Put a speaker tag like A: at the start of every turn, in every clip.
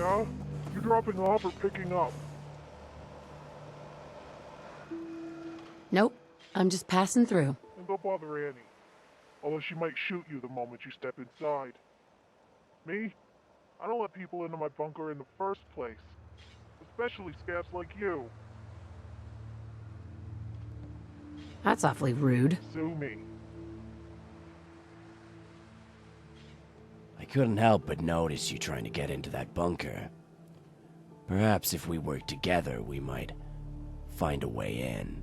A: Yeah? You dropping off or picking up?
B: Nope, I'm just passing through.
A: And don't bother Annie. Although she might shoot you the moment you step inside. Me? I don't let people into my bunker in the first place. Especially scabs like you.
B: That's awfully rude.
A: Sue me.
C: I couldn't help but notice you trying to get into that bunker. Perhaps if we work together, we might find a way in.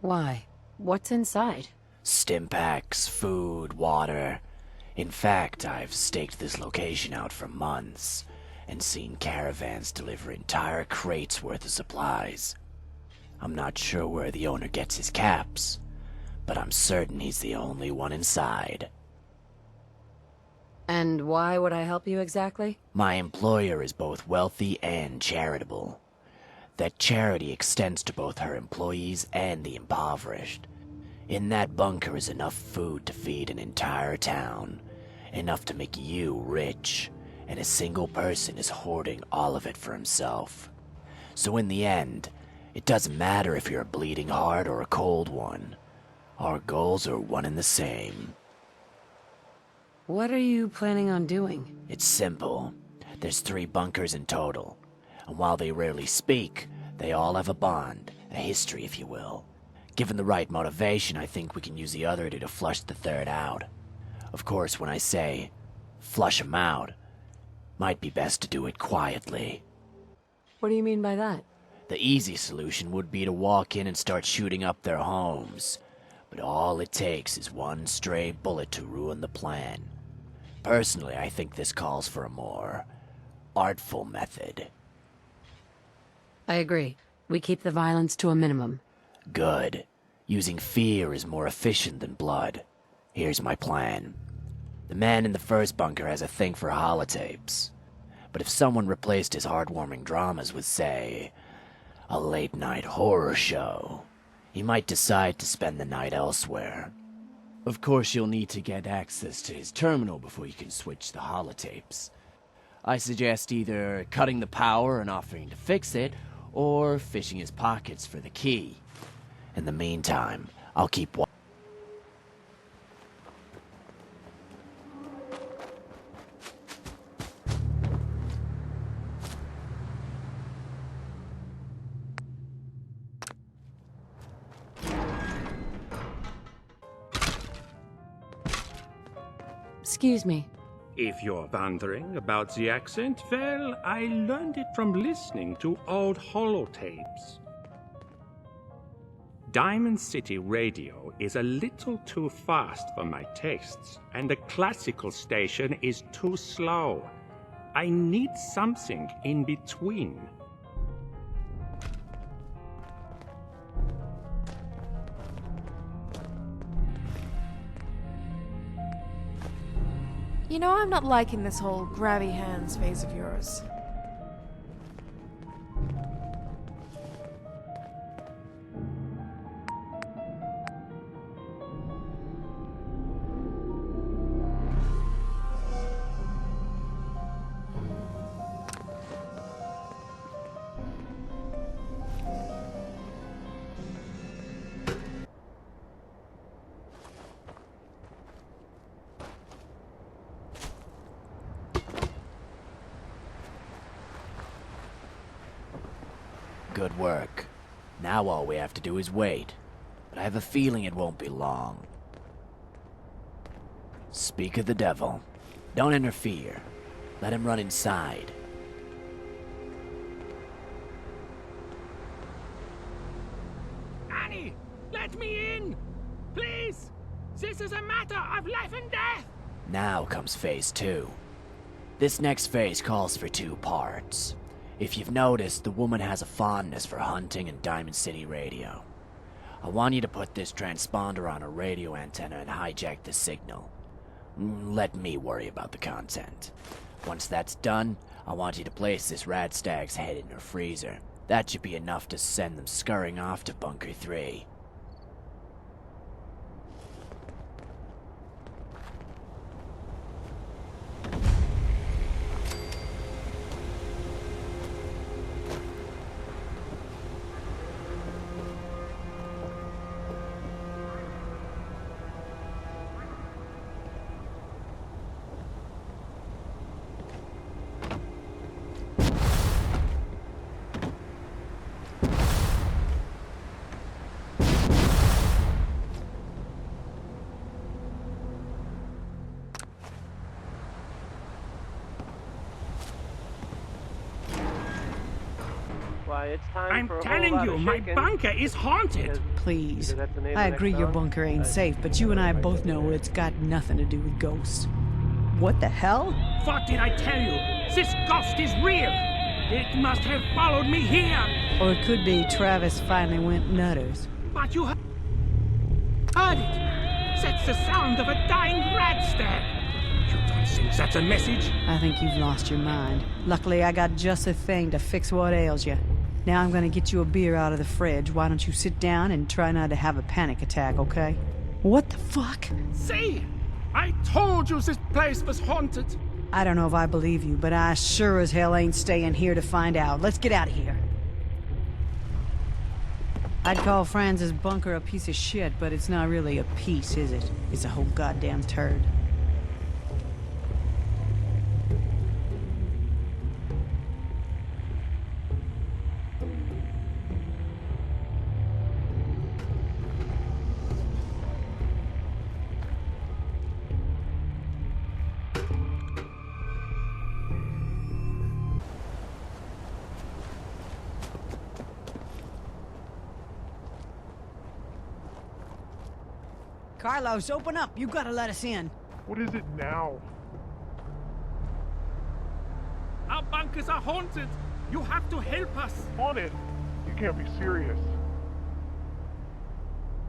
B: Why? What's inside?
C: Stimpaks, food, water. In fact, I've staked this location out for months and seen caravans deliver entire crates worth of supplies. I'm not sure where the owner gets his caps, but I'm certain he's the only one inside.
B: And why would I help you exactly?
C: My employer is both wealthy and charitable. That charity extends to both her employees and the impoverished. In that bunker is enough food to feed an entire town, enough to make you rich, and a single person is hoarding all of it for himself. So in the end, it doesn't matter if you're a bleeding heart or a cold one. Our goals are one and the same.
B: What are you planning on doing?
C: It's simple. There's 3 bunkers in total, and while they rarely speak, they all have a bond, a history if you will. Given the right motivation, I think we can use the other 2 to flush the 3rd out. Of course, when I say flush 'em out, might be best to do it quietly.
B: What do you mean by that?
C: The easy solution would be to walk in and start shooting up their homes, but all it takes is one stray bullet to ruin the plan. Personally, I think this calls for a more artful method.
B: I agree. We keep the violence to a minimum.
C: Good. Using fear is more efficient than blood. Here's my plan. The man in the first bunker has a thing for holotapes. But if someone replaced his heartwarming dramas with, say, a late-night horror show, he might decide to spend the night elsewhere. Of course, you'll need to get access to his terminal before you can switch the holotapes. I suggest either cutting the power and offering to fix it, or fishing his pockets for the key. In the meantime, I'll keep watching.
B: Excuse me.
D: If you're wondering about the accent, well, I learned it from listening to old holotapes. Diamond City radio is a little too fast for my tastes, and the classical station is too slow. I need something in between.
E: You know, I'm not liking this whole grabby hands phase of yours.
C: Good work. Now all we have to do is wait. But I have a feeling it won't be long. Speak of the devil. Don't interfere. Let him run inside.
D: Annie, let me in! Please! This is a matter of life and death!
C: Now comes phase 2. This next phase calls for 2 parts. If you've noticed, the woman has a fondness for hunting and Diamond City radio. I want you to put this transponder on a radio antenna and hijack the signal. Let me worry about the content. Once that's done, I want you to place this rat stag's head in her freezer. That should be enough to send them scurrying off to Bunker 3.
F: Why, it's time
D: I'm
F: for a
D: telling
F: whole lot
D: you,
F: of
D: my
F: shaking,
D: bunker is haunted.
F: because
G: Please.
F: either that's the name
G: I
F: of the
G: agree
F: next
G: your
F: song,
G: bunker ain't safe, but you and I both know it's got nothing to do with ghosts. What the hell?
D: What did I tell you? This ghost is real. It must have followed me here.
G: Or it could be Travis finally went nutters.
D: But you heard it. That's the sound of a dying rat stag. You don't think that's a message?
G: I think you've lost your mind. Luckily, I got just the thing to fix what ails you. Now I'm gonna get you a beer out of the fridge. Why don't you sit down and try not to have a panic attack, okay? What the fuck?
D: See? I told you this place was haunted.
G: I don't know if I believe you, but I sure as hell ain't staying here to find out. Let's get out of here. I'd call Franz's bunker a piece of shit, but it's not really a piece, is it? It's a whole goddamn turd. Carlos, open up! You gotta let us in.
A: What is it now?
D: Our bunkers are haunted. You have to help us.
A: Haunted? You can't be serious.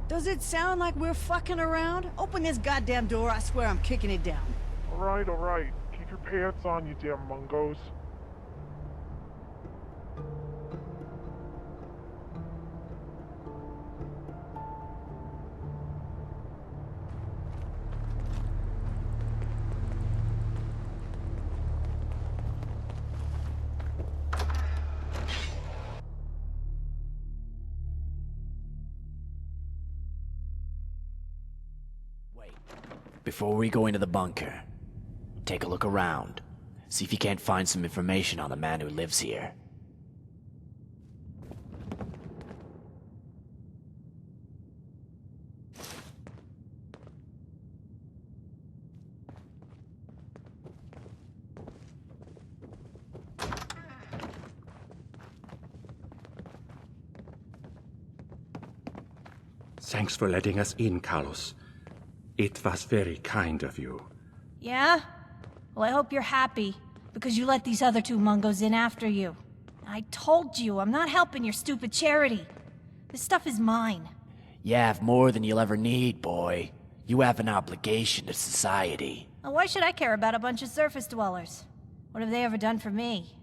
G: Does it sound like we're fucking around? Open this goddamn door, I swear I'm kicking it down.
A: Alright, alright. Keep your pants on, you damn mungos.
C: Before we go into the bunker, take a look around. See if you can't find some information on the man who lives here.
D: Thanks for letting us in, Carlos. It was very kind of you.
H: Yeah? Well, I hope you're happy, because you let these other two mungos in after you. I told you, I'm not helping your stupid charity. This stuff is mine.
C: You have more than you'll ever need, boy. You have an obligation to society.
H: Now, why should I care about a bunch of surface dwellers? What have they ever done for me?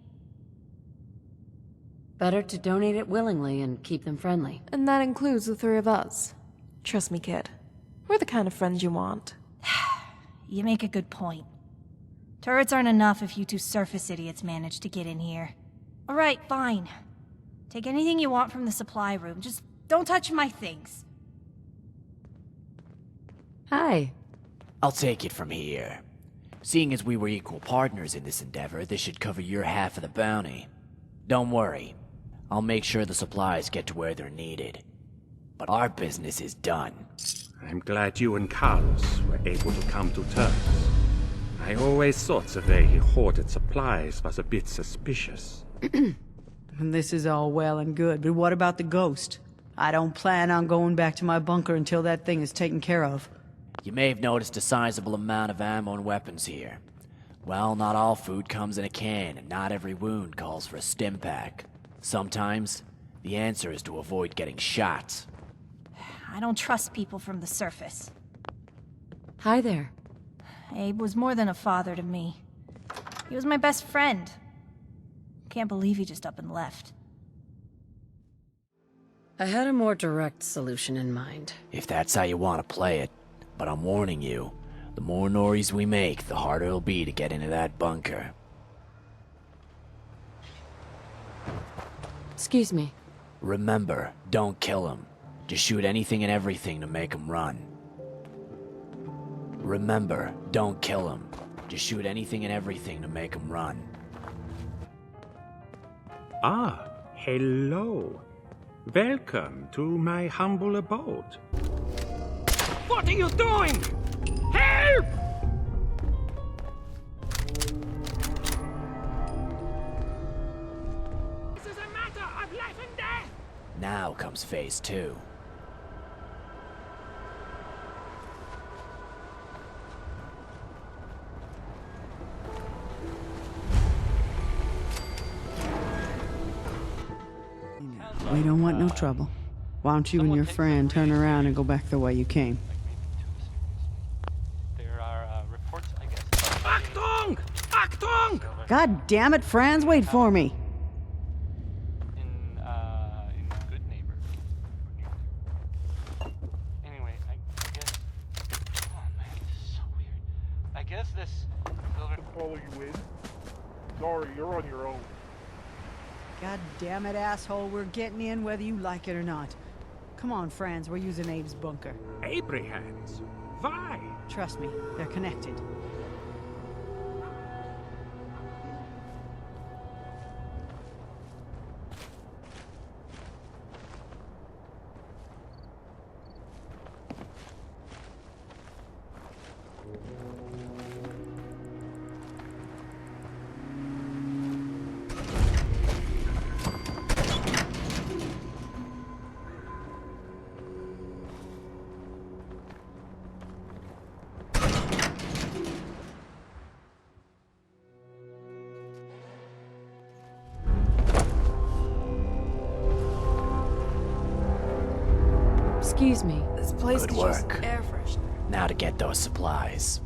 B: Better to donate it willingly and keep them friendly.
E: And that includes the three of us. Trust me, kid. We're the kind of friends you want.
H: You make a good point. Turrets aren't enough if you two surface idiots manage to get in here. Alright, fine. Take anything you want from the supply room. Just don't touch my things.
B: Hi.
C: I'll take it from here. Seeing as we were equal partners in this endeavor, this should cover your half of the bounty. Don't worry. I'll make sure the supplies get to where they're needed. But our business is done.
D: I'm glad you and Carlos were able to come to terms. I always thought the way he hoarded supplies was a bit suspicious.
G: And this is all well and good, but what about the ghost? I don't plan on going back to my bunker until that thing is taken care of.
C: You may have noticed a sizable amount of ammo and weapons here. Well, not all food comes in a can, and not every wound calls for a stim pack. Sometimes, the answer is to avoid getting shot.
H: I don't trust people from the surface.
B: Hi there.
H: Abe was more than a father to me. He was my best friend. Can't believe he just up and left.
B: I had a more direct solution in mind.
C: If that's how you want to play it. But I'm warning you, the more noise we make, the harder it'll be to get into that bunker.
B: Excuse me.
C: Remember, don't kill him. Just shoot anything and everything to make him run. Remember, don't kill him. Just shoot anything and everything to make him run.
D: Ah, hello. Welcome to my humble abode. What are you doing? Help! This is a matter of
C: Now comes phase 2.
G: We don't want no trouble. Why don't you and your friend turn around and go back the way you came?
F: There are reports, I guess.
D: Achtung! Achtung!
G: God damn it, Franz, wait for me.
F: In Good Neighbor. Anyway, I guess. Oh man, this is so weird. I guess this building.
A: Follow you in? Sorry, you're on your own.
G: God damn it, asshole, we're getting in whether you like it or not. Come on, Franz, we're using Abe's bunker.
D: Abraham's. Why?
G: Trust me, they're connected.
B: Excuse me.
E: This place
C: Good
E: could use
C: work.
E: air freshener.
C: Now to get those supplies.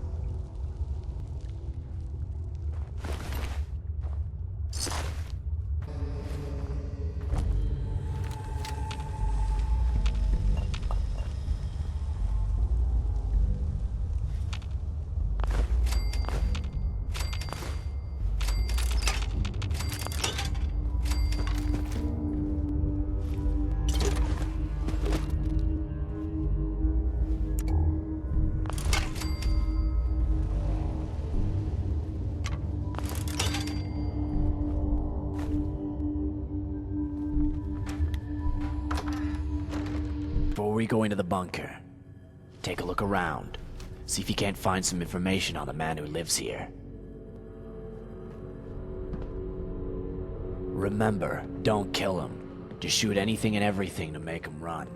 C: Before we go into the bunker, take a look around. See if you can't find some information on the man who lives here. Remember, don't kill him. Just shoot anything and everything to make him run.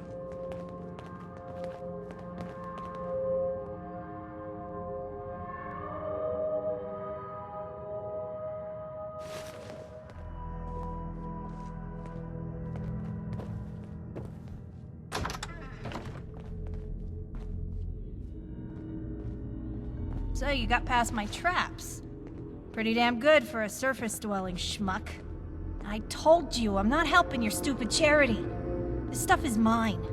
H: So you got past my traps. Pretty damn good for a surface-dwelling schmuck. I told you, I'm not helping your stupid charity. This stuff is mine.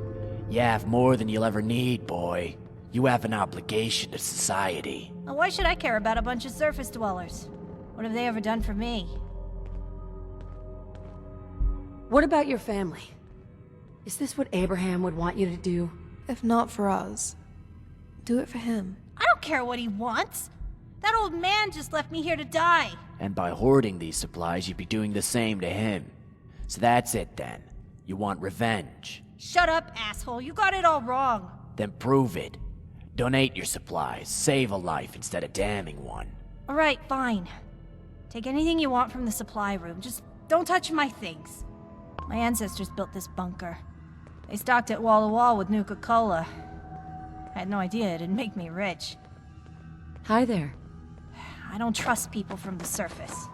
C: You have more than you'll ever need, boy. You have an obligation to society.
H: Now, why should I care about a bunch of surface dwellers? What have they ever done for me?
B: What about your family? Is this what Abraham would want you to do?
E: If not for us, do it for him.
H: I don't care what he wants. That old man just left me here to die.
C: And by hoarding these supplies, you'd be doing the same to him. So that's it then. You want revenge.
H: Shut up, asshole. You got it all wrong.
C: Then prove it. Donate your supplies. Save a life instead of damning one.
H: All right, fine. Take anything you want from the supply room. Just don't touch my things. My ancestors built this bunker. They stocked it wall to wall with Nuka-Cola. I had no idea it'd make me rich.
B: Hi there.
H: I don't trust people from the surface.